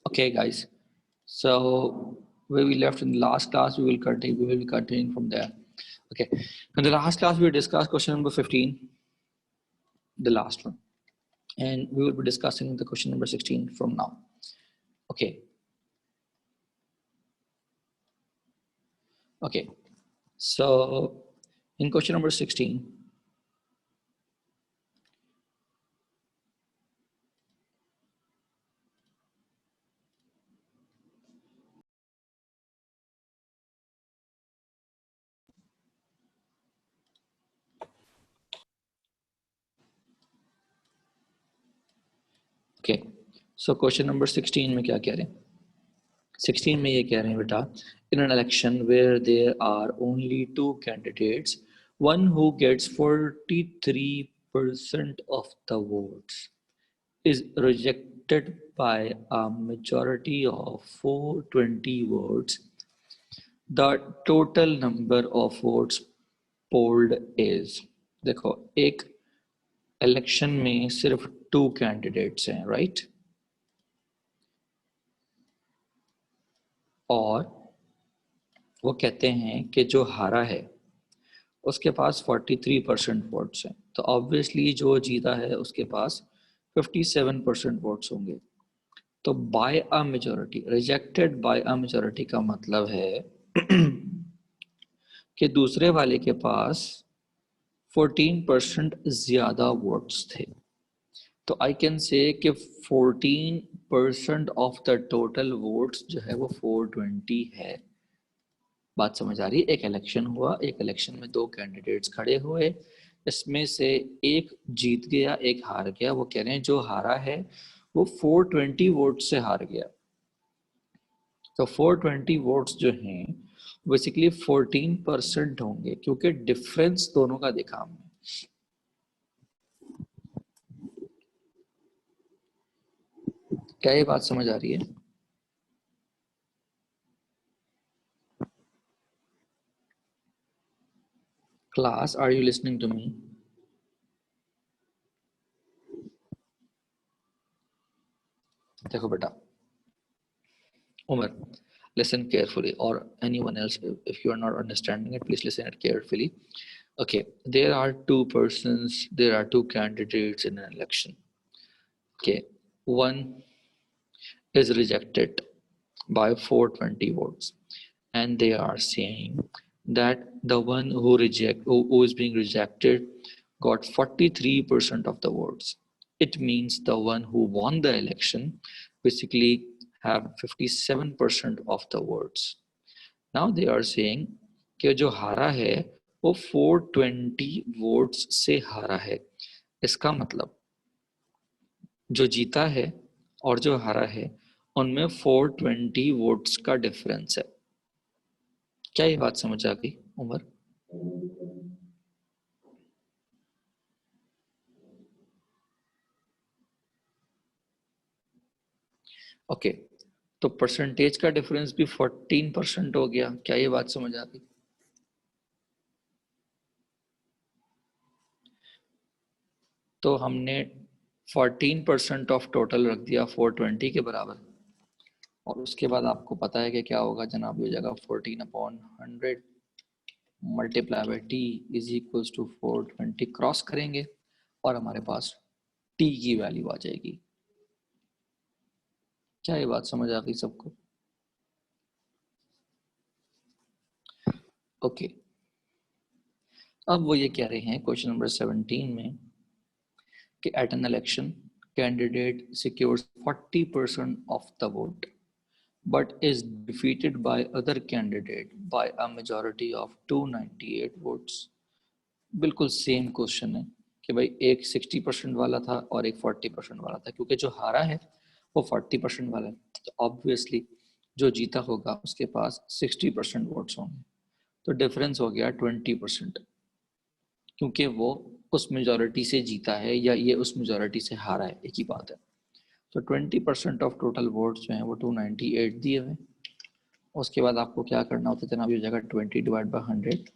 Okay, guys. So where we left in the last class, we will be continuing from there. Okay. In the last class, we discussed question number 15, the last one, and we will be discussing the question number 16 from now. Okay. Okay. So in question number 16, okay. So question number 16 में क्या कह रहे हैं? 16 में ये कह रहे हैं बेटा, in an election where there are only two candidates, one who gets 43% of the votes is rejected by a majority of 420 votes. The total number of votes polled is, देखो एक इलेक्शन में सिर्फ 2 कैंडिडेट्स हैं, right? और वो कहते हैं कि जो हारा है उसके पास 43% वोट्स हैं, तो ऑब्वियसली जो जीता है उसके पास 57% वोट्स होंगे। तो by a majority, rejected by a majority का मतलब है कि दूसरे वाले के पास 14% ज्यादा वोट्स थे। तो आई कैन से कि 14% ऑफ द टोटल वोट्स जो है वो 420 है। बात समझ आ रही है? एक इलेक्शन हुआ, एक इलेक्शन में 2 कैंडिडेट्स खड़े हुए, इसमें से एक जीत गया, एक हार गया। वो कह रहे हैं जो हारा है वो 420 वोट से हार गया। तो 420 वोट्स जो हैं बेसिकली 14% होंगे, क्योंकि डिफरेंस दोनों का दिखा हमने। क्या ये बात समझ आ रही है? Class, are you listening to me? देखो बेटा Umar, listen carefully, or anyone else, if you are not understanding it, please listen it carefully. Okay, there are two persons, there are two candidates in an election. Okay, one is rejected by 420 votes, and they are saying that the one who is being rejected got 43% of the votes. It means the one who won the election basically have 57% of the votes. Now they are saying कि जो हारा है वो 420 votes से हारा है। इसका मतलब जो जीता है और जो हारा है उनमें 420 वोट्स का डिफरेंस है। क्या ये बात समझ आ गई उमर? ओके, तो परसेंटेज का डिफरेंस भी 14% हो गया। क्या ये बात समझ आ गई? तो हमने 14% ऑफ टोटल रख दिया 420 के बराबर, और उसके बाद आपको पता है कि क्या होगा जनाब, ये जगह 14/100 multiply by t is equals to 420 cross करेंगे और हमारे पास टी की वैल्यू आ जाएगी। क्या ये बात समझ आ गई सबको? ओके, अब वो ये कह रहे हैं क्वेश्चन नंबर 17 में कि at an election candidate secures 40% of the vote but is defeated by other candidate by a majority of 298 votes. बिल्कुल सेम क्वेश्चन है कि भाई एक 60% वाला था और एक 40% वाला था, क्योंकि जो हारा है वो 40% वाला है, तो ऑब्वियसली जो जीता होगा उसके पास 60% वोट्स होंगे। तो डिफरेंस हो गया 20%, क्योंकि वो उस मेजॉरिटी से जीता है या ये उस मेजॉरिटी से हारा है, एक ही बात है। तो 20% ऑफ टोटल वोट्स जो हैं वो 298 दिए हुए। उसके बाद आपको क्या करना होता है जनाब, ये जगह 20 divide by 100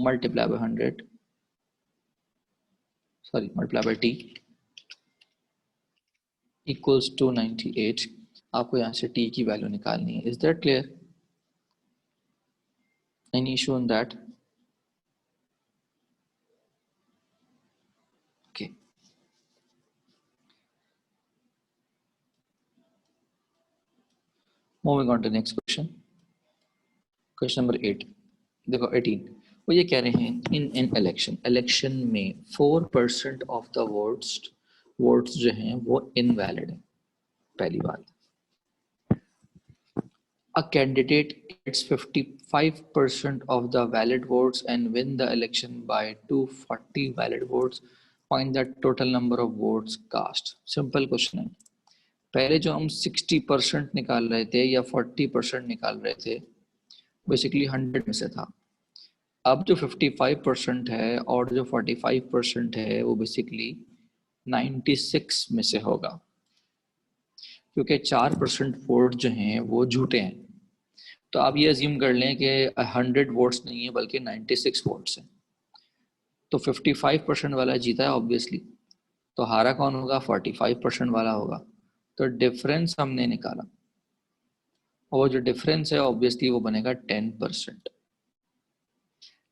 multiply by 100 sorry multiply by t equals 298। आपको यहाँ से t की वैल्यू निकालनी है. Is that clear? Any issue on that? Okay. Moving on to next question. Question number 8. देखो 18. वो ये कह रहे हैं इन एन इलेक्शन में 4% ऑफ द वोट्स जो हैं वो इनवैलिड है. पहली बात, a candidate gets 55% of the valid votes and win the election by 240 valid votes. Find the total number of votes cast. Simple question है. पहले जो हम 60% निकाल रहे थे या 40% निकाल रहे थे, बेसिकली 100 में से था. अब जो 55% है और जो 45% है वो बेसिकली 96 में से होगा, क्योंकि 4% वोट जो हैं वो झूठे हैं. तो आप ये अज्यूम कर लें कि 100 वोट्स नहीं है बल्कि 96 वोट्स हैं. तो 55% वाला जीता है ऑब्वियसली. तो हारा कौन होगा? 45% वाला होगा. तो डिफरेंस हमने निकाला और जो डिफरेंस है ऑब्वियसली वो बनेगा 10%.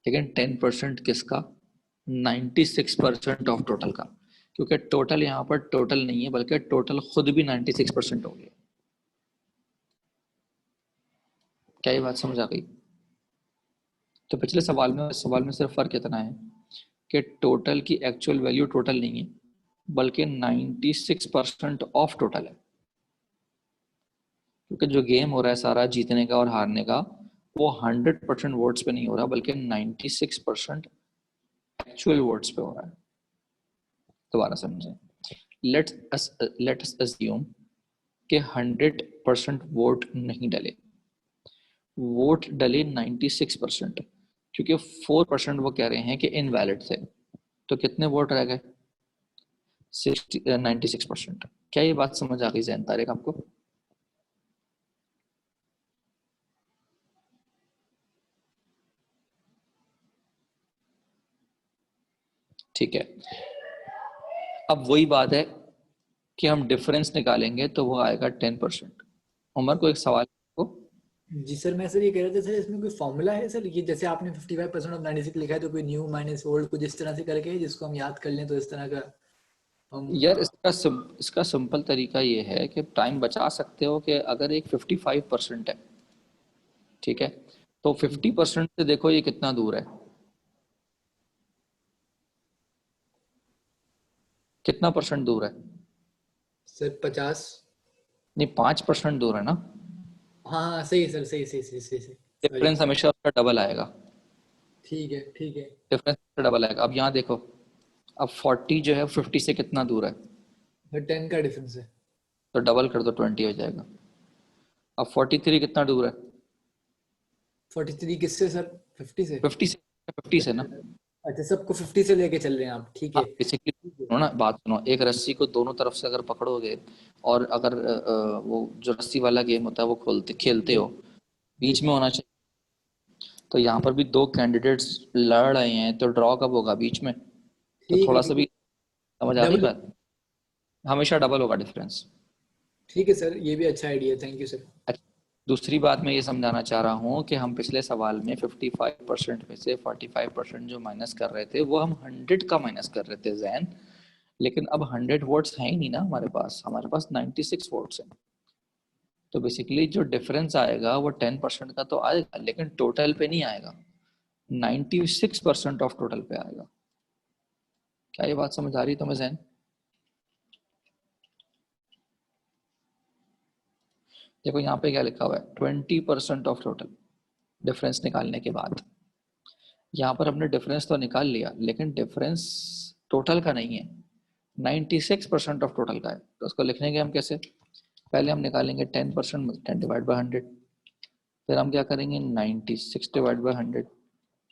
लेकिन 10% किसका? 96% ऑफ टोटल का, क्योंकि टोटल यहाँ पर टोटल नहीं है बल्कि टोटल खुद भी 96% हो गया. क्या ये बात समझ आ गई? तो पिछले सवाल में सिर्फ फर्क इतना है कि टोटल की एक्चुअल वैल्यू टोटल नहीं है बल्कि 96% ऑफ टोटल है. क्योंकि जो गेम हो रहा है सारा जीतने का और हारने का, वो 100% वोट्स पे नहीं हो रहा बल्कि 96% एक्चुअल वोट्स पे हो रहा है. दोबारा समझें. लेट अस अज्यूम कि 100% वोट नहीं डले, वोट डले 96%, क्योंकि 4% वो कह रहे हैं कि इनवैलिड थे. तो कितने वोट रह गए? 96%. क्या ये बात समझ आ गई जैन तारिक आपको? ठीक है. अब वही बात है कि हम डिफरेंस निकालेंगे तो वो आएगा 10%. उमर को एक सवाल को. जी सर, मैं सर ये कह रहा था सर, इसमें कोई फॉर्मूला है सर? ये जैसे आपने 55% ऑफ 96 लिखा है, तो कोई न्यू माइनस ओल्ड कुछ इस तरह से करके जिसको हम याद कर लें, तो इस तरह का हम यार इसका सिंपल तरीका ये है कि टाइम बचा सकते हो कि अगर एक 55% है, ठीक है, तो 50% से देखो ये कितना दूर है. कितना परसेंट दूर है? सर 50। नहीं, 5% दूर है ना. हाँ हाँ, सही सर, सही सही सही सही सही, सॉरी। डिफरेंस हमेशा उसका डबल आएगा. ठीक है ठीक है। डिफरेंस डबल आएगा. अब यहाँ देखो, अब 40 जो है 50 से कितना दूर है? सर 10 का डिफरेंस है। तो डबल कर दो, 20 हो जाएगा. अब 43 कितना दूर है? 43 किससे सर? 50 से? 50 से ना. अच्छा, सबको 50 से लेके चल रहे हैं आप, ठीक हाँ है। बेसिकली ठीक है। सुनो ना, बात सुनो. एक रस्सी को दोनों तरफ से अगर पकड़ोगे और अगर वो जो रस्सी वाला गेम होता है वो खोलते खेलते जी हो, जी बीच में होना चाहिए. तो यहाँ पर भी दो कैंडिडेट्स लड़ रहे हैं तो ड्रॉ कब होगा? बीच में. तो ठीक है थोड़ा सा ठीक भी समझ आ है, रही डबल। बात? हमेशा डबल होगा डिफरेंस. ठीक है सर, ये भी अच्छा आइडिया, थैंक यू सर। अच्छा, दूसरी बात मैं ये समझाना चाह रहा हूँ कि हम पिछले सवाल में 55% में से 45% जो माइनस कर रहे थे वो हम 100 का माइनस कर रहे थे जैन. लेकिन अब 100 वोट्स हैं ही नहीं ना हमारे पास 96 वोट्स हैं. तो बेसिकली जो डिफरेंस आएगा वो 10% का तो आएगा, लेकिन टोटल पे नहीं आएगा. 96% ऑफ टोटल पे आएगा. क्या ये बात समझ आ रही है तुम्हें जैन? देखो यहाँ पे क्या लिखा हुआ है, 20% ऑफ टोटल. डिफरेंस निकालने के बाद यहाँ पर हमने डिफरेंस तो निकाल लिया, लेकिन डिफरेंस टोटल का नहीं है, 96% ऑफ टोटल का है. तो उसको लिखने के हम कैसे? पहले हम निकालेंगे 10%, 10/100. फिर हम क्या करेंगे? 96/100.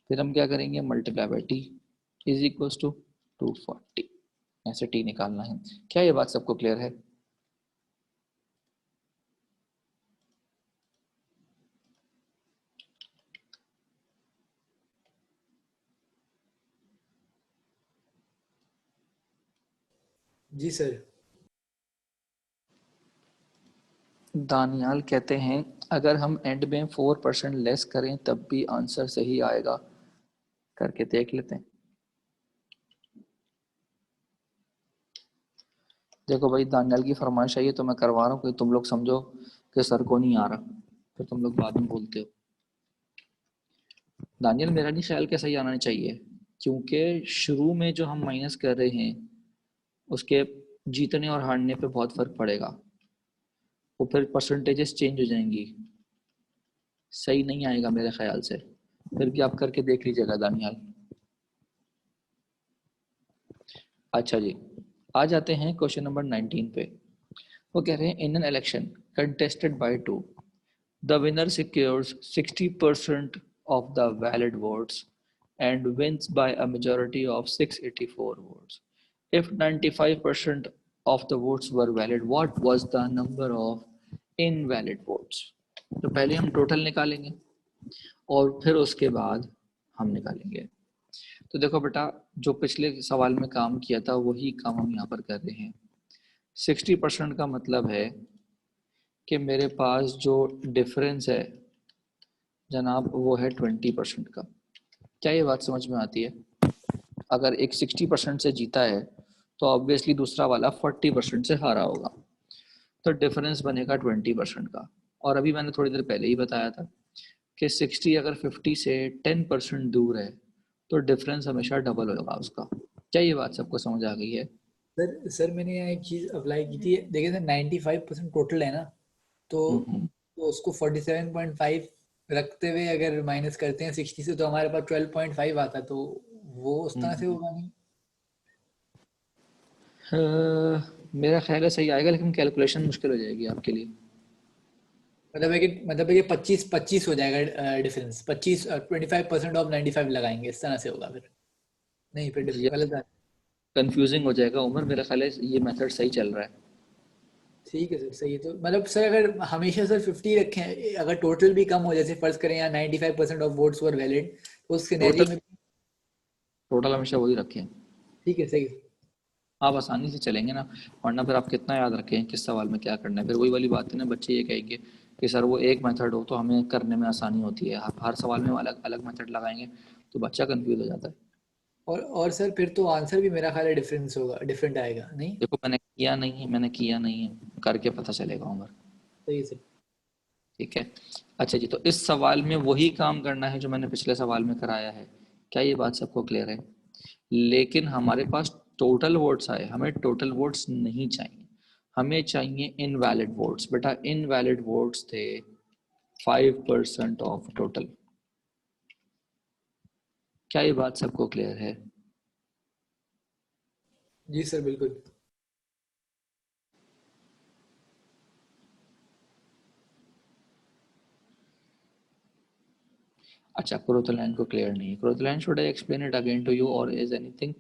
फिर हम क्या करेंगे? Multiply by t is equal to 240. ऐसे टी निकालना है. क्या ये बात सबको क्लियर है? जी सर। दानियाल कहते हैं अगर हम एंड में 4% लेस करें तब भी आंसर सही आएगा, करके देख लेते हैं। देखो भाई, दानियाल की फरमाइश है ये तो मैं करवा रहा हूँ, कि तुम लोग समझो कि सर को नहीं आ रहा, फिर तुम लोग बाद में बोलते हो। दानियाल मेरा नहीं ख्याल के सही आना चाहिए, क्योंकि शुरू में जो हम माइनस कर रहे हैं उसके जीतने और हारने पे बहुत फर्क पड़ेगा, वो फिर परसेंटेजेस चेंज हो जाएंगी, सही नहीं आएगा मेरे ख्याल से। फिर भी आप करके देख लीजिएगा दानियाल। अच्छा जी, आ जाते हैं क्वेश्चन नंबर 19 पे। वो कह रहे हैं in an election contested by two, the winner secures 60% of the valid votes and wins by a majority of 684 votes. If 95% of the votes were valid, what was the number of invalid votes? तो पहले हम total निकालेंगे और फिर उसके बाद हम निकालेंगे। तो देखो बेटा, जो पिछले सवाल में काम किया था वही काम हम यहाँ पर कर रहे हैं। 60% का मतलब है कि मेरे पास जो डिफरेंस है जनाब वो है 20% का। क्या ये बात समझ में आती है? अगर एक 60% से जीता है तो ऑब्वियसली दूसरा वाला 40% से हारा होगा, तो डिफरेंस बनेगा 20% का। और अभी मैंने थोड़ी देर पहले ही बताया था कि 60 अगर 50 से 10% दूर है तो डिफरेंस हमेशा डबल होगा उसका। क्या ये बात सबको समझ आ गई है? सर मैंने यहाँ एक चीज अप्लाई की थी, देखिए सर 95% टोटल है ना, तो उसको 47.5 रखते हुए अगर माइनस करते हैं 60 से तो हमारे पास 12.5 आता, तो वो उस तरह से होगा नहीं। मेरा ख्याल है सही आएगा, लेकिन कैलकुलेशन मुश्किल हो जाएगी आपके लिए। मतलब है कि 25 हो जाएगा डिफरेंस, 25 25% ऑफ 95 लगाएंगे, इस तरह से होगा फिर। नहीं फिर ये गलत बात। कंफ्यूजिंग हो जाएगा उमर, मेरा ख्याल है ये मेथड सही चल रहा है। ठीक है सर, सही है। तो मतलब सर अगर हमेशा सर 50 रखें, अगर टोटल भी कम हो, जैसे फर्ज करें यहाँ 95% ऑफ वोट्स वर वैलिड, तो उस सिनेरियो टोटल में टोटल हमेशा वही रखें, ठीक है, सही है। आप आसानी से चलेंगे ना। वरना फिर आप कितना याद रखें किस सवाल में क्या करना है, फिर वही वाली बात है ना, बच्चे ये कहेंगे कि सर वो एक मेथड हो तो हमें करने में आसानी होती है, आप हर सवाल में अलग अलग मेथड लगाएंगे तो बच्चा कंफ्यूज हो जाता है। और सर फिर तो आंसर भी मेरा ख्याल है डिफरेंस होगा, डिफरेंट आएगा नहीं। देखो मैंने किया नहीं है, करके पता चलेगा उमर। सही है सर। ठीक है। अच्छा जी, तो इस सवाल में वही काम करना है जो मैंने पिछले सवाल में कराया है। क्या ये बात सबको क्लियर है? लेकिन हमारे पास टोटल वोट्स आए, हमें टोटल वोट्स नहीं चाहिए, हमें चाहिए इनवैलिड वोट्स। बेटा इनवैलिड वोट्स थे 5% ऑफ टोटल। क्या ये बात सबको क्लियर है? जी सर, बिल्कुल। अच्छा, क्रोथलैंड को क्लियर नहीं है। क्रोथलैंड, should I explain it again to you और is anything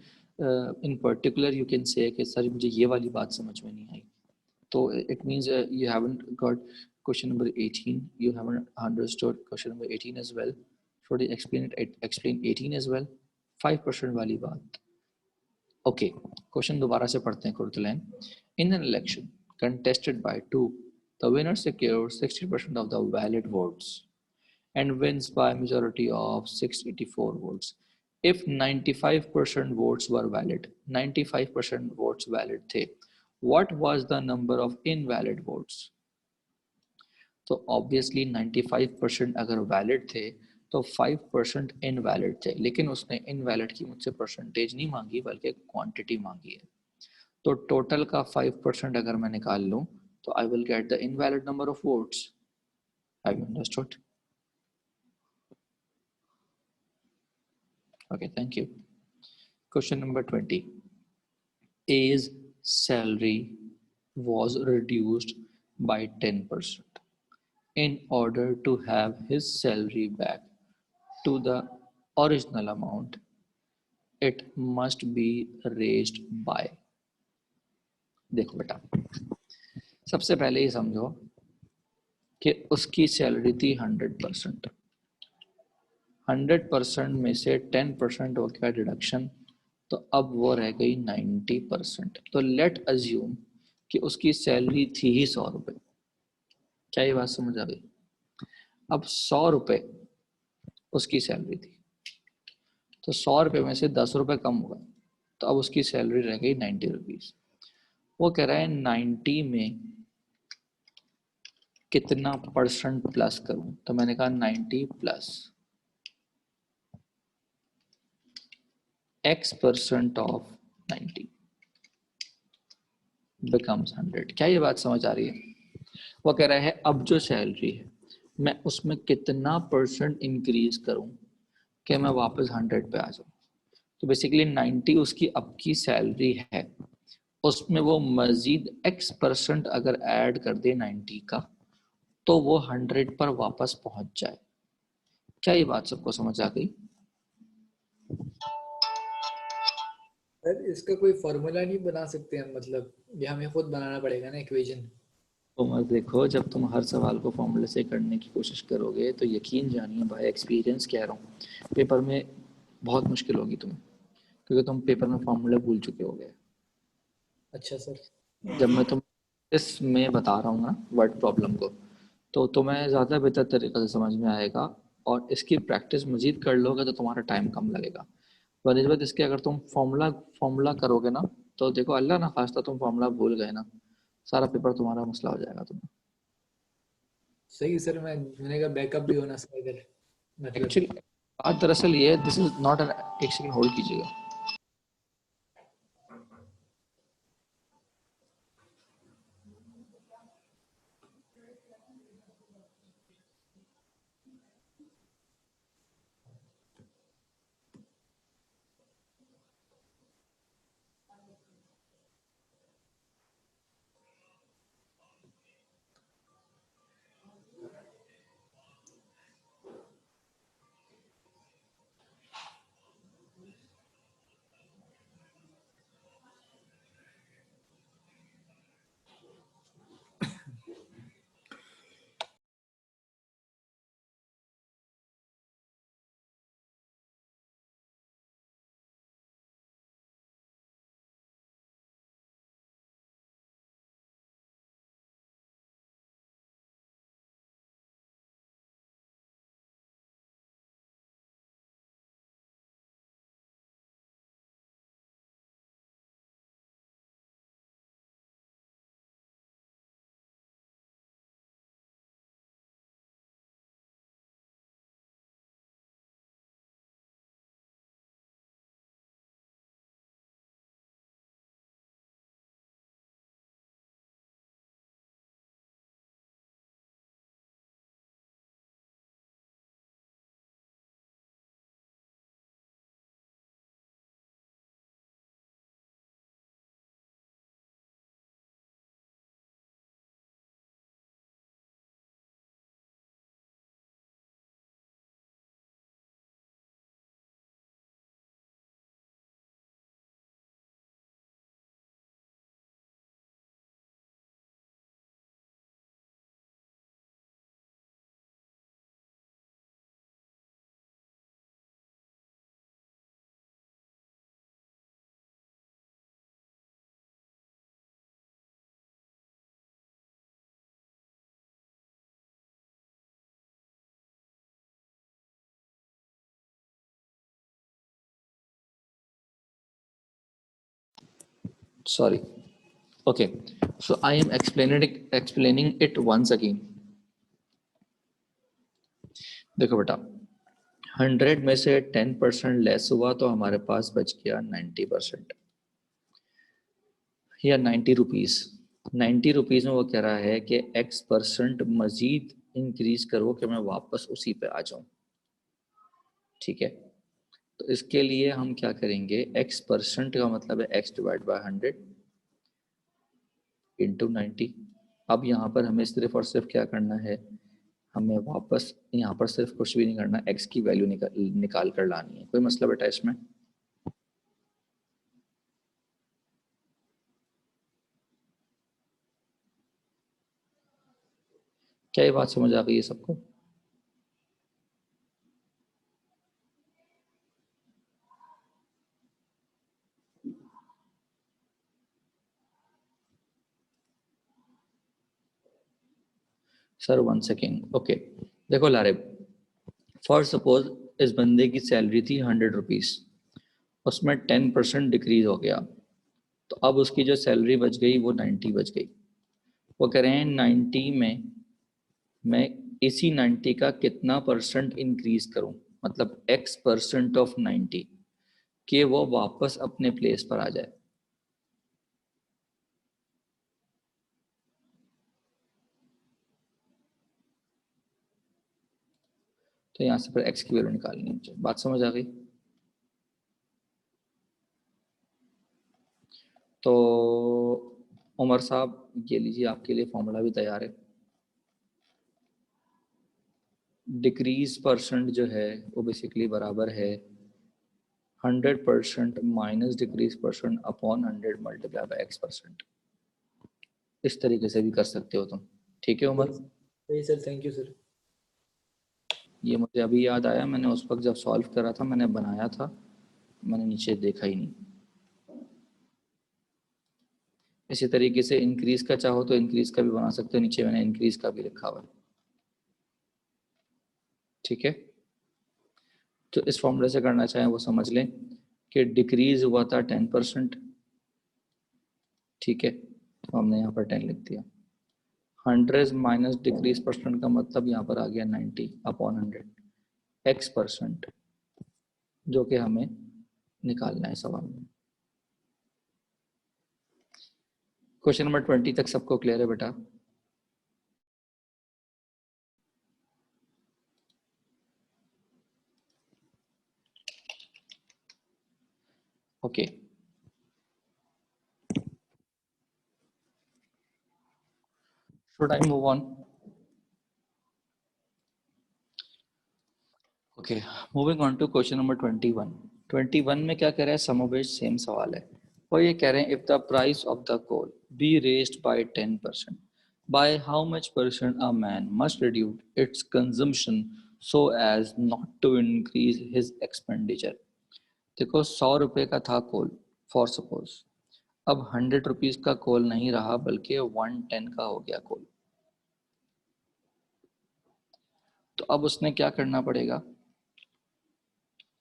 in particular you can say कि सर मुझे ये वाली बात समझ में नहीं आई? So it means you haven't got question number 18. You haven't understood question number 18 as well. Should I explain 18 as well? 5% वाली बात। Okay, question दोबारा से पढ़ते हैं कुर्तलैन। In an election contested by two, the winner secures 60% of the valid votes and wins by a majority of 684 votes. If 95% votes were valid, 95% votes valid थे, what was the number of invalid votes? तो obviously 95% अगर valid थे तो 5% invalid थे, लेकिन उसने invalid की मुझसे परसेंटेज नहीं मांगी बल्कि क्वांटिटी मांगी है। तो टोटल का 5% अगर मैं निकाल लूं तो I will get the invalid number of votes. Have you understood? Okay, thank you. Question number 20, A's salary was reduced by 10%. In order to have his salary back to the original amount, it must be raised by। देखो बेटा, सबसे पहले ये समझो कि उसकी salary थी 100%। 100% में से 10% हो गया डिडक्शन, तो अब वो रह गई 90%। तो लेट अज्यूम कि उसकी सैलरी थी ही 100 रुपये। क्या ये बात समझ आ गई? अब 100 रुपए उसकी सैलरी थी, तो 100 रुपए में से 10 रुपए कम हुआ, तो अब उसकी सैलरी रह गई 90 रुपीज। वो कह रहा है 90 में कितना परसेंट प्लस करूं, तो मैंने कहा 90 प्लस x% ऑफ 90 बिकम्स 100। क्या ये बात समझ आ रही है? वो कह रहा है अब जो सैलरी है मैं उसमें कितना परसेंट इंक्रीज करूं कि मैं वापस 100 पे आ जाऊं। तो बेसिकली 90 उसकी अब की सैलरी है, उसमें वो मजीद x% अगर ऐड कर दे 90 का, तो वो 100 पर वापस पहुंच जाए। क्या ये बात सबको समझ आ गई? सर इसका कोई फॉर्मूला नहीं बना सकते हम, मतलब ये हमें खुद बनाना पड़ेगा ना इक्वेशन। तो मत देखो, जब तुम हर सवाल को फॉर्मूले से करने की कोशिश करोगे तो यकीन जानिए, बाय एक्सपीरियंस कह रहा हूँ, पेपर में बहुत मुश्किल होगी तुम्हें, क्योंकि तुम पेपर में फॉर्मूले भूल चुके होगे। अच्छा सर। जब मैं तुम इसमें बता रहा हूँ ना वर्ड प्रॉब्लम को, तो तुम्हें ज़्यादा बेहतर तरीके से समझ में आएगा, और इसकी प्रैक्टिस मजीद कर लोगे तो तुम्हारा टाइम कम लगेगा। बनस्बत इसके अगर तुम फॉर्मूला फॉर्मूला करोगे ना, तो देखो अल्लाह ना खास्ता तुम फॉर्मूला भूल गए ना, सारा पेपर तुम्हारा मसला हो जाएगा तुम्हें। सही सर, मैंने कहा बैकअप भी होना चाहिए अगर, मतलब। एक्चुअली बात दरअसल ये है, दिस इज नॉट एन, एक सेकंड होल्ड कीजिएगा। Sorry. Okay, so I am explaining it once again. देखो बेटा, 100 में से 10% लेस हुआ तो हमारे पास बच गया 90%, या 90 रुपीज़। 90 रुपीज़ में वो कह रहा है कि x% मजीद इंक्रीज करो कि मैं वापस उसी पे आ जाऊं। ठीक है, तो इसके लिए हम क्या करेंगे, x% का मतलब है x/100 इंटू 90। अब यहाँ पर हमें सिर्फ और सिर्फ क्या करना है, हमें वापस यहाँ पर सिर्फ कुछ भी नहीं करना, x की वैल्यू निकाल कर लानी है। कोई मसला बेटा इसमें? क्या ये बात समझ आ गई है सबको? Sir 1 second. ओके देखो लारिब, फॉर सपोज इस बंदे की सैलरी थी 100 रुपीज़, उसमें 10% डिक्रीज हो गया, तो अब उसकी जो सैलरी बच गई वो 90 बच गई। वो कह रहे हैं 90 में मैं इसी 90 का कितना परसेंट इंक्रीज करूं, मतलब x% ऑफ 90, कि वो वापस अपने प्लेस पर आ जाए। तो यहाँ से फिर x की वैल्यू निकालनी है। बात समझ आ गई? तो उमर साहब ये लीजिए, आपके लिए फॉर्मूला भी तैयार है। डिक्रीज परसेंट जो है वो बेसिकली बराबर है 100% minus decrease percent upon 100 multiply by x%। इस तरीके से भी कर सकते हो तुम। ठीक है उमर? सही सर, थैंक यू सर। ये मुझे अभी याद आया, मैंने उस वक्त जब सॉल्व करा था मैंने बनाया था, मैंने नीचे देखा ही नहीं। इसी तरीके से इंक्रीज का चाहो तो इंक्रीज का भी बना सकते हो, नीचे मैंने इंक्रीज का भी लिखा हुआ है। ठीक है, तो इस फॉर्मूले से करना चाहें वो समझ लें कि डिक्रीज हुआ था 10%। ठीक है, तो हमने यहाँ पर 10 लिख दिया। 100 माइनस डिक्रीज परसेंट का मतलब यहाँ पर आ गया 90 अपॉन 100 x%, जो कि हमें निकालना है सवाल में। क्वेश्चन नंबर 20 तक सबको क्लियर है बेटा? Okay should I move on? Okay, moving on to question number 21. 21 में क्या कह रहा है? समोवेश सेम सवाल है। और ये कह रहे हैं if the price of the coal be raised by 10%, by how much percent a man must reduce its consumption so as not to increase his expenditure? देखो 100 रुपए का था कोल फॉर सपोज, अब 100 रुपीज का कोल नहीं रहा बल्कि 110 का हो गया कोल। तो अब उसने क्या करना पड़ेगा?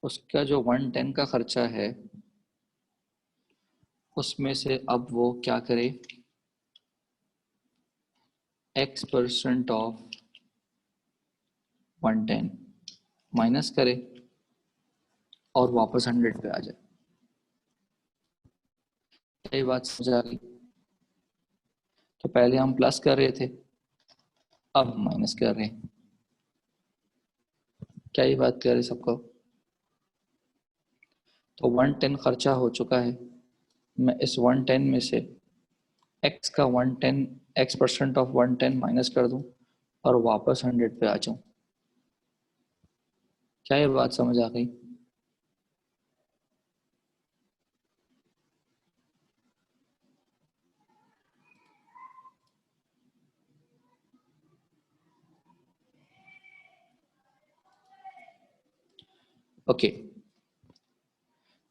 उसका जो 110 का खर्चा है उसमें से अब वो क्या करे, x% ऑफ 110 माइनस करे और वापस 100 पे आ जाए। ये बात समझ आ गई? तो पहले हम प्लस कर रहे थे, अब माइनस कर रहे हैं। क्या ये बात कर रहे सबको? तो 110 खर्चा हो चुका है, मैं इस 110 में से x का 110 x% ऑफ 110 माइनस कर दूं और वापस 100 पे आ जाऊं। क्या ये बात समझ आ गई? ओके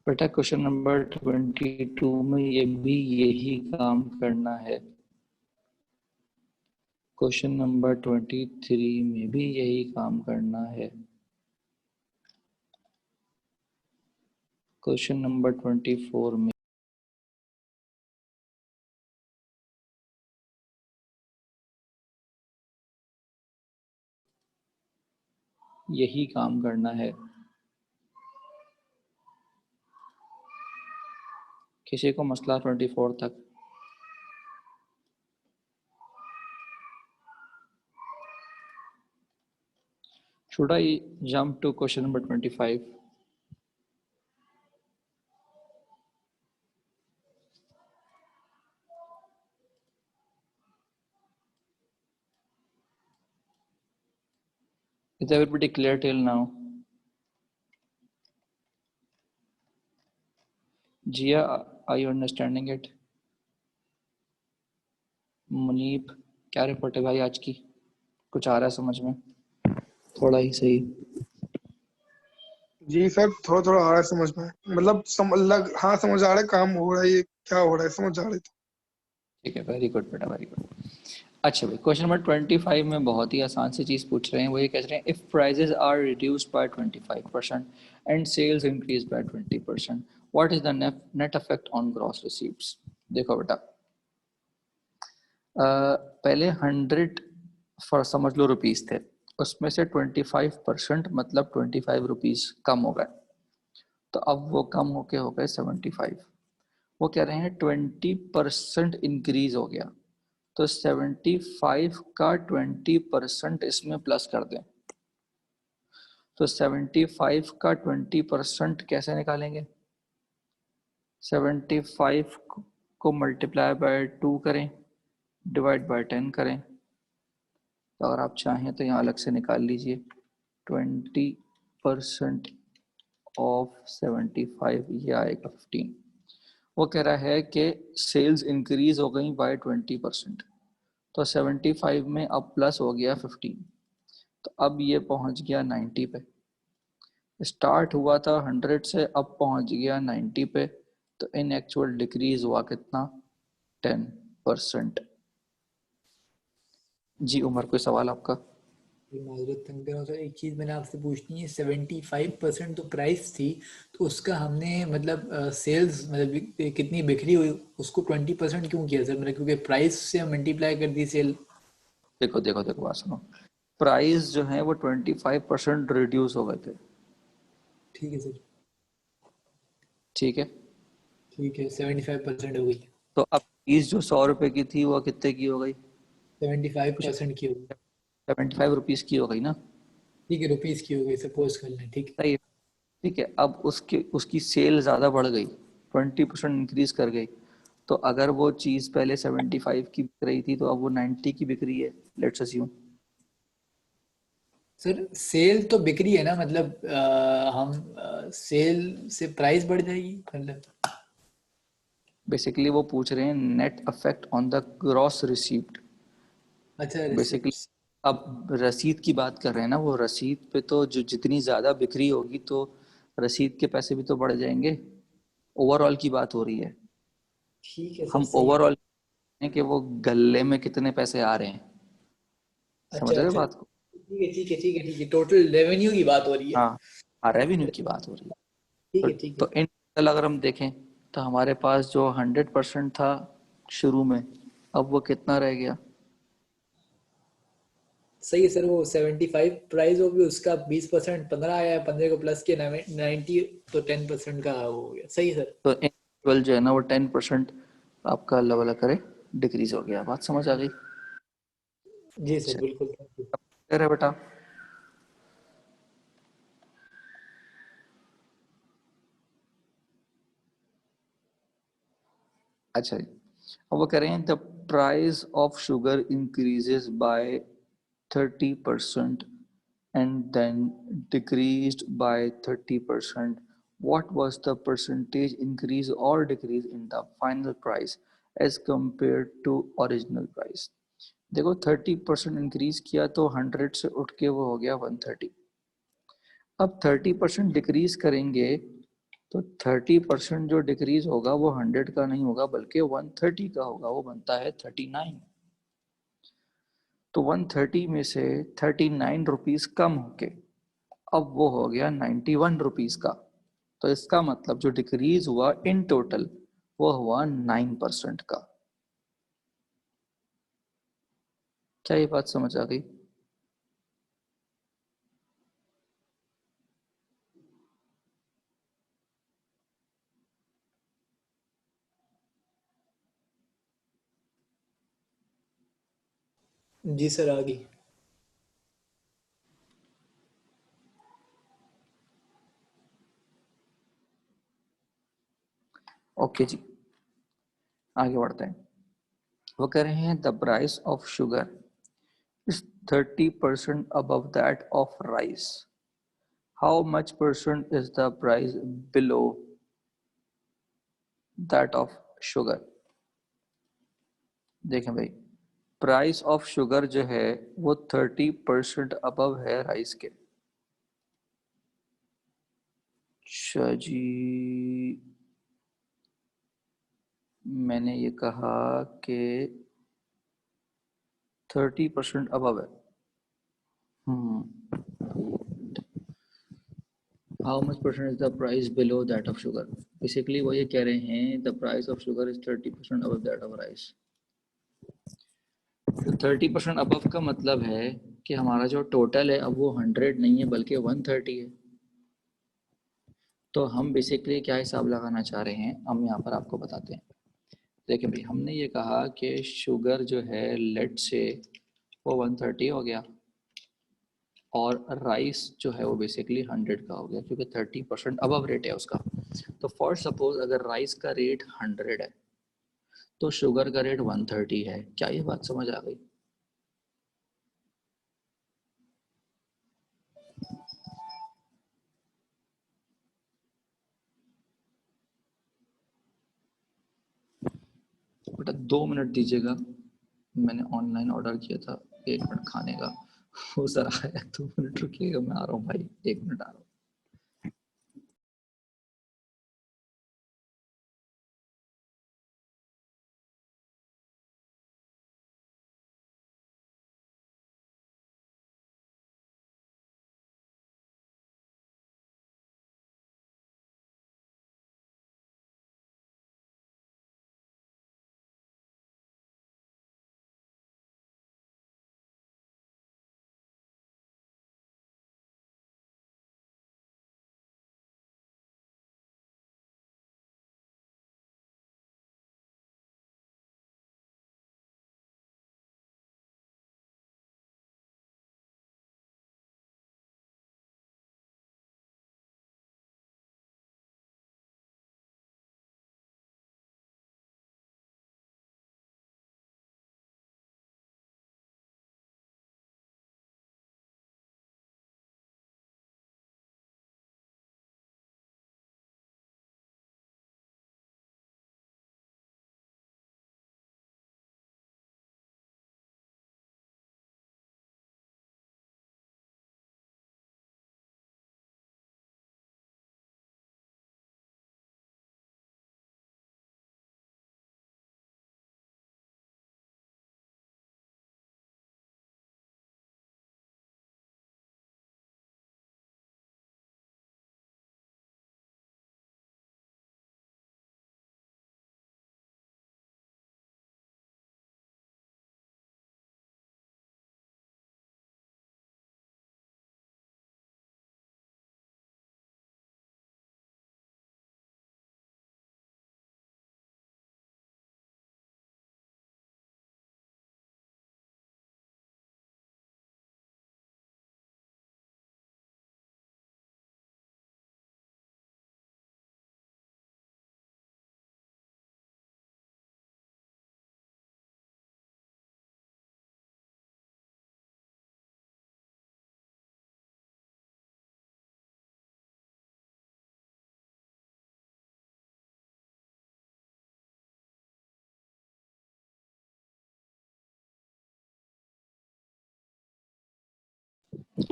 बेटा, क्वेश्चन नंबर 22 में ये भी यही काम करना है। क्वेश्चन नंबर 23 में भी यही काम करना है। क्वेश्चन नंबर 24 में यही काम करना है। किसी को मसला 24 तक? Should I jump to question number 25? Is everybody clear till now? Jia, are you understanding it? Munib, क्या रिपोर्ट है भाई आज की? कुछ आ रहा है समझ में? थोड़ा ही सही। जी सर, थोड़ा थोड़ा आ रहा है समझ में, मतलब हाँ समझ आ रहा है, काम हो रहा है, ये क्या हो रहा है समझ आ रही थी। ठीक है, वेरी गुड बेटा, वेरी गुड। अच्छा भाई, क्वेश्चन नंबर 25 में बहुत ही आसान सी चीज़ पूछ रहे हैं। वो ये कह रहे हैं if prices are reduced by 25% and sales increase by 20%, what is the net effect on gross receipts. देखो बेटा, पहले 100 फॉर समझ लो रुपीस थे, उसमें से 25% मतलब 25 रुपीस कम हो गए, तो अब वो कम होके हो गए 75। वो कह रहे हैं 20% इंक्रीज हो गया, तो 75 का 20% इसमें प्लस कर दें। तो 75 का 20% कैसे निकालेंगे? 75 को मल्टीप्लाई बाय 2 करें, डिवाइड बाय 10 करें, तो अगर आप चाहें तो यहाँ अलग से निकाल लीजिए। 20% ऑफ 75 ये आएगा 15। वो कह रहा है कि सेल्स इंक्रीज हो गई बाय 20%, तो 75 में अब प्लस हो गया 15, तो अब ये पहुंच गया 90 पे। स्टार्ट हुआ था 100 से, अब पहुंच गया 90 पे, तो इन एक्चुअल डिक्रीज हुआ कितना? 10%। जी उमर, कोई सवाल आपका? माजरत तंग कर सर, एक चीज़ मैंने आपसे पूछनी है। 75% तो प्राइस थी, तो उसका हमने मतलब सेल्स मतलब कितनी बिक्री हुई उसको 20% क्यों किया सर? मतलब क्योंकि प्राइस से हम मल्टीप्लाई कर दी सेल। देखो देखो देखो, बात सुनो। प्राइस जो है वो 25% रिड्यूस हो गए थे, ठीक है सर। ठीक है। ठीक है, 75% हो गई। तो अब चीज जो 100 रुपए की थी वो कितने की हो गई? 75% की हो गई। 75 रुपीज की हो गई ना? ठीक है, रुपीज़ की हो गई, सपोज कर लें, ठीक है। सही है। ठीक है, अब उसके उसकी सेल ज़्यादा बढ़ गई, 20% इंक्रीज कर गई, तो अगर वो चीज़ पहले 75 की बिक रही थी तो अब वो 90 की बिक रही है, लेट्स अज्यूम। सर सेल तो बिक्री है ना, मतलब हम सेल से प्राइस बढ़ जाएगी मतलब। बेसिकली वो पूछ रहे हैं net affect on the gross receipt. अच्छा, बेसिकली रिसिप्ट। अब रसीद की बात कर रहे हैं ना, वो रसीद पे तो जो जितनी ज़्यादा बिक्री होगी तो रसीद के पैसे भी तो बढ़ जाएंगे। ओवरऑल की बात हो रही है, ठीक है सर, हम सही है। ओवरऑल कि वो गल्ले में कितने पैसे आ रहे हैं। समझ अच्छा रहे हो अच्छा, बात को? ठीक है ठीक है ठीक है ठीक है, टोटल रेवेन्यू की बात हो रही है। हाँ हाँ, रेवेन्यू की बात हो रही है। ठीक तो, है ठीक है। तो इन टोटल अगर हम देखें तो हमारे पास जो 100% था शुरू में, अब वो कितना रह गया? सही है सर, वो 75 प्राइस होगी, उसका 20% 15 आया है, 15 को प्लस किया 90, तो 10% का वो हो गया। सही है सर। तो इन जो है ना वो 10% आपका अल्लाह वाला करे डिक्रीज हो गया। बात समझ आ गई? जी सर, चलिए, बिल्कुल, थैंक यू। clear है बेटा? अच्छा जी, अब वो कह रहे हैं the price of sugar increases by 30% and then decreased by 30%. What was the percentage increase or decrease in the final price as compared to original price? देखो, 30% इंक्रीज किया तो 100 से उठ के वो हो गया 130। अब 30% डिक्रीज करेंगे तो 30% जो डिक्रीज होगा वो 100 का नहीं होगा बल्कि 130 का होगा, वो बनता है 39। तो 130 में से 39 रुपीज कम होके अब वो हो गया 91 रुपीज का। तो इसका मतलब जो डिक्रीज हुआ इन टोटल वो हुआ 9% का। क्या ये बात समझ आ गई? जी सर, आ गई। ओके जी, आगे बढ़ते हैं। वो कह रहे हैं the price of sugar is 30% above that of rice. How much percent is the price below that of sugar? देखें भाई, प्राइस ऑफ शुगर जो है वो 30% अबव है राइस के। अच्छा जी, मैंने ये कहा कि 30% above है. How much percent is the price below that of sugar? Basically वो ये कह रहे हैं the price of sugar is 30% above that of rice. 30% above का मतलब है कि हमारा जो टोटल है अब वो 100 नहीं है बल्कि 130 है. तो हम बेसिकली क्या हिसाब लगाना चाह रहे हैं हम यहाँ पर आपको बताते हैं. देखिए भाई हमने ये कहा कि शुगर जो है लेट से वो 130 हो गया और राइस जो है वो बेसिकली 100 का हो गया क्योंकि 30% अबव रेट है उसका. तो फॉर सपोज अगर राइस का रेट 100 है तो शुगर का रेट 130 है. क्या ये बात समझ आ गई? बेटा 2 मिनट दीजिएगा, मैंने ऑनलाइन ऑर्डर किया था 1 मिनट खाने का, वो सर आया 2 मिनट रुकिएगा, मैं आ रहा हूँ भाई, 1 मिनट आ रहा हूँ.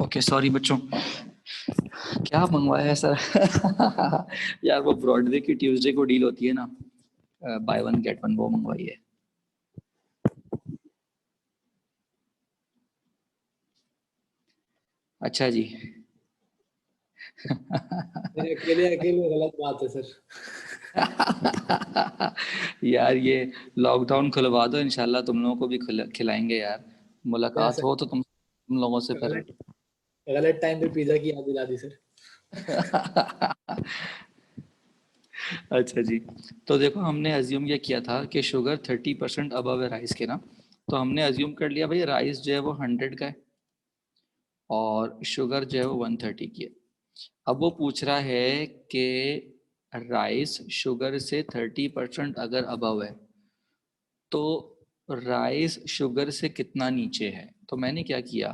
ओके सॉरी बच्चों, क्या मंगवाया है सर? यार वो ब्रॉडवे की ट्यूसडे को डील होती है ना, बाय वन गेट वन, वो मंगवाई है. अच्छा जी. अकेले अकेले गलत बात है सर. यार ये लॉकडाउन खुलवा दो, इंशाल्लाह तुम लोगों को भी खिलाएंगे यार. मुलाकात हो तो तुम लोगों से फिर. गलत टाइम पे पिज्जा की याद दिला दी सर. अच्छा जी, तो देखो हमने अज्यूम ये किया था कि शुगर 30% अबव है राइस के ना, तो हमने अज्यूम कर लिया भाई राइस जो है वो 100 का है और शुगर जो है वो 130 की है. अब वो पूछ रहा है कि राइस शुगर से 30% अगर अबव है तो राइस शुगर से कितना नीचे है. तो मैंने क्या किया,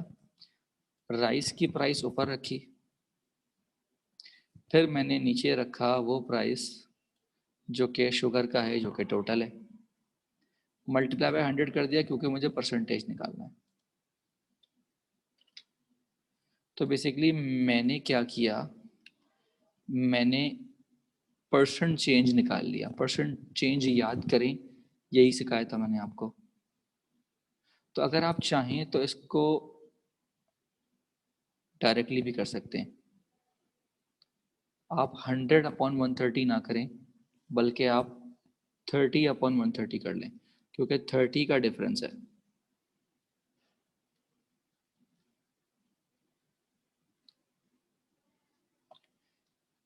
राइस की प्राइस ऊपर रखी, फिर मैंने नीचे रखा वो प्राइस जो कि शुगर का है, जो कि टोटल है, मल्टीप्लाई बाय 100 कर दिया क्योंकि मुझे परसेंटेज निकालना है. तो बेसिकली मैंने क्या किया, मैंने परसेंट चेंज निकाल लिया. परसेंट चेंज याद करें, यही सिखाया था मैंने आपको. तो अगर आप चाहें तो इसको डायरेक्टली भी कर सकते हैं। आप 100/130 ना करें, बल्कि आप 30/130 कर लें, क्योंकि 30 का डिफरेंस है।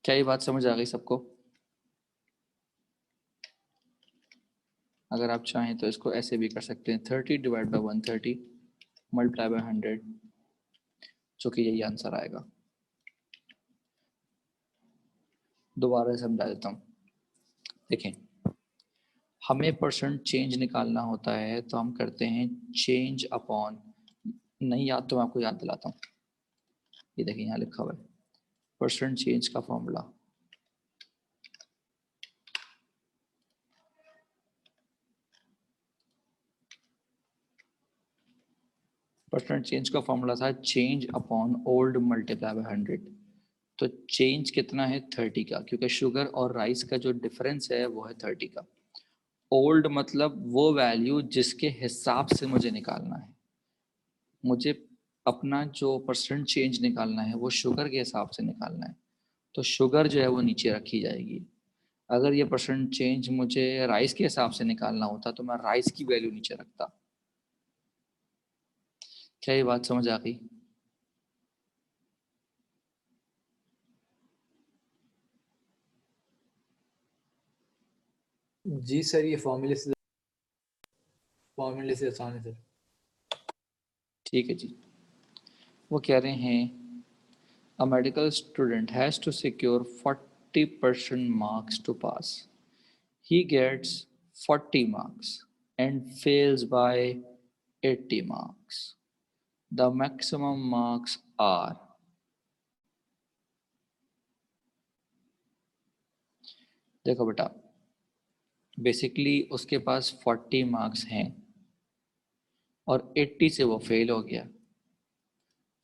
क्या ये बात समझ आ गई सबको? अगर आप चाहें तो इसको ऐसे भी कर सकते हैं, 30/130 मल्टीप्लाई बाय 100, जो कि यही आंसर आएगा। दोबारा समझा देता हूँ। देखें, हमें परसेंट चेंज निकालना होता है तो हम करते हैं चेंज अपॉन, नहीं याद तो मैं आपको याद दिलाता हूँ। ये देखिए यहाँ लिखा हुआ है परसेंट चेंज का फॉर्मूला। परसेंट चेंज का फॉर्मूला था change upon old multiply by 100। तो चेंज कितना है? 30 का, क्योंकि शुगर और राइस का जो डिफरेंस है वो है 30 का। ओल्ड मतलब वो वैल्यू जिसके हिसाब से मुझे निकालना है। मुझे अपना जो परसेंट चेंज निकालना है वो शुगर के हिसाब से निकालना है, तो शुगर जो है वो नीचे रखी जाएगी। अगर ये परसेंट चेंज मुझे राइस के हिसाब से निकालना होता तो मैं राइस की वैल्यू नीचे रखता। क्या ये बात समझ आ गई? जी सर, ये फॉर्मूले से आसान है सर। ठीक है जी। वो कह रहे हैं a medical student has to secure 40% marks to pass. He gets 40 marks and fails by 80 marks. The maximum marks are, देखो बेटा, बेसिकली उसके पास 40 मार्क्स हैं और 80 से वो फेल हो गया,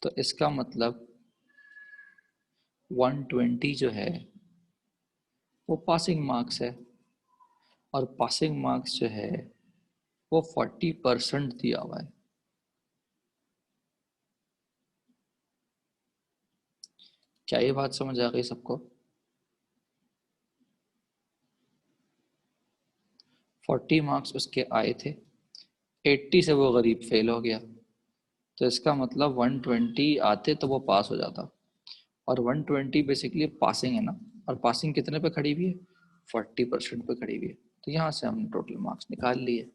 तो इसका मतलब 120 जो है वो पासिंग मार्क्स है, और पासिंग मार्क्स जो है वो 40% दिया हुआ है। क्या ये बात समझ आ गई सबको? 40 मार्क्स उसके आए थे, 80 से वो गरीब फेल हो गया, तो इसका मतलब 120 आते तो वो पास हो जाता। और 120 बेसिकली पासिंग है ना, और पासिंग कितने पे खड़ी हुई है? 40% पे खड़ी हुई है। तो यहाँ से हमने टोटल मार्क्स निकाल लिए।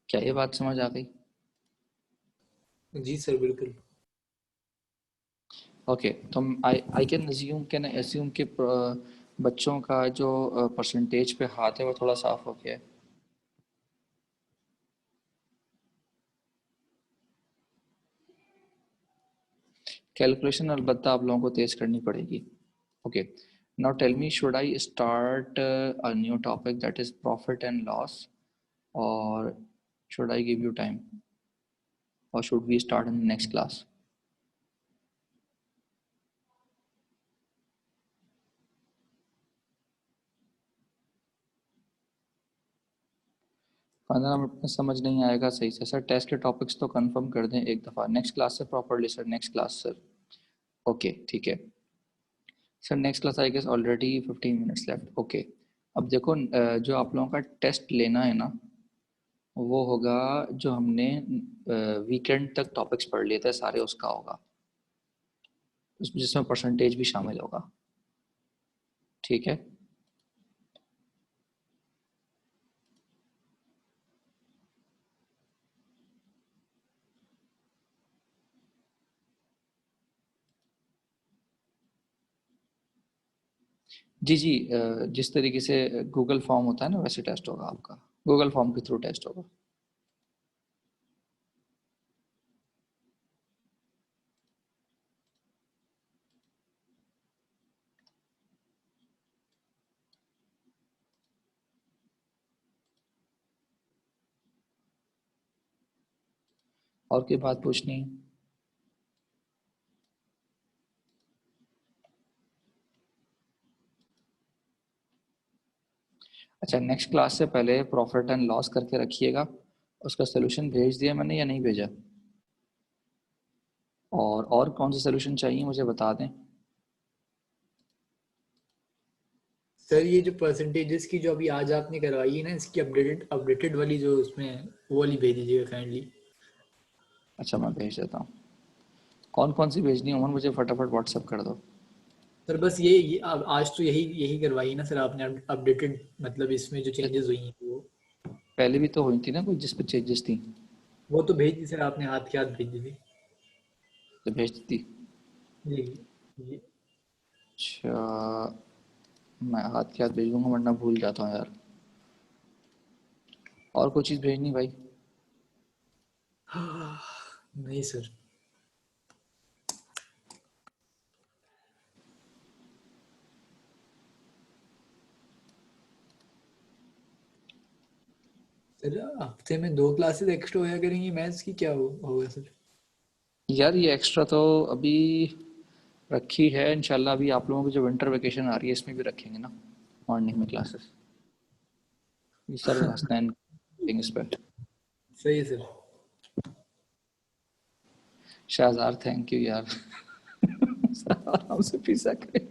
क्या ये बात समझ आ गई? जी सर, बिल्कुल। ओके, तो आई कैन अज्यूम कि बच्चों का जो परसेंटेज पे हाथ है वो थोड़ा साफ हो गया है। कैलकुलेशन अलबत्ता आप लोगों को तेज करनी पड़ेगी। Okay, now tell me, should I start a new topic that is profit and loss, और should I give you time, और should we start in next class? 15 minute में समझ नहीं आएगा सही से सर। टेस्ट के टॉपिक्स तो कंफर्म कर दें एक दफ़ा नेक्स्ट क्लास से properly sir. Next class sir. Okay ठीक है sir. Next class I guess already 15 minutes left. Okay, अब देखो जो आप लोगों का टेस्ट लेना है ना, वो होगा जो हमने वीकेंड तक टॉपिक्स पढ़ लिए थे सारे, उसका होगा, जिसमें परसेंटेज भी शामिल होगा। ठीक है? जी जी, जिस तरीके से गूगल फॉर्म होता है ना वैसे टेस्ट होगा आपका, गूगल फॉर्म के थ्रू टेस्ट होगा। और कोई बात पूछनी है? अच्छा, नेक्स्ट क्लास से पहले प्रॉफिट एंड लॉस करके रखिएगा। उसका सोल्यूशन भेज दिया मैंने या नहीं भेजा? और कौन सा सोल्यूशन चाहिए मुझे बता दें। सर ये जो परसेंटेजेस की जो अभी आज आपने करवाई है ना, इसकी अपडेटेड वाली जो उसमें है, वो वाली भेज दीजिएगा काइंडली। अच्छा, मैं भेज देता हूँ। कौन कौन सी भेजनी है उमर, मुझे फटाफट व्हाट्सअप कर दो। सर बस ये आज तो यही करवाई है ना सर आपने, अपडेटेड मतलब इसमें जो चेंजेस हुई हैं वो। पहले भी तो हुई थी ना कोई जिस पे चेंजेस थी, वो तो भेज दी सर आपने, हाथ के हाथ भेज दी थी। तो भेज दी थी। जी जी। अच्छा, मैं हाथ के हाथ भेज दूंगा वरना भूल जाता हूँ यार। और कोई चीज़ भेजनी भाई? नहीं सर। सर हफ्ते में 2 क्लासेस एक्स्ट्रा होया करेंगी मैथ्स की, क्या होगा सर? यार ये एक्स्ट्रा तो अभी रखी है, इंशाल्लाह अभी आप लोगों की जो विंटर वेकेशन आ रही है इसमें भी रखेंगे ना मॉर्निंग में क्लासेस। ये सर हंसते हैं इस पर। सही है सर। शाहजार थैंक यू यार। सर आराम से पी सके।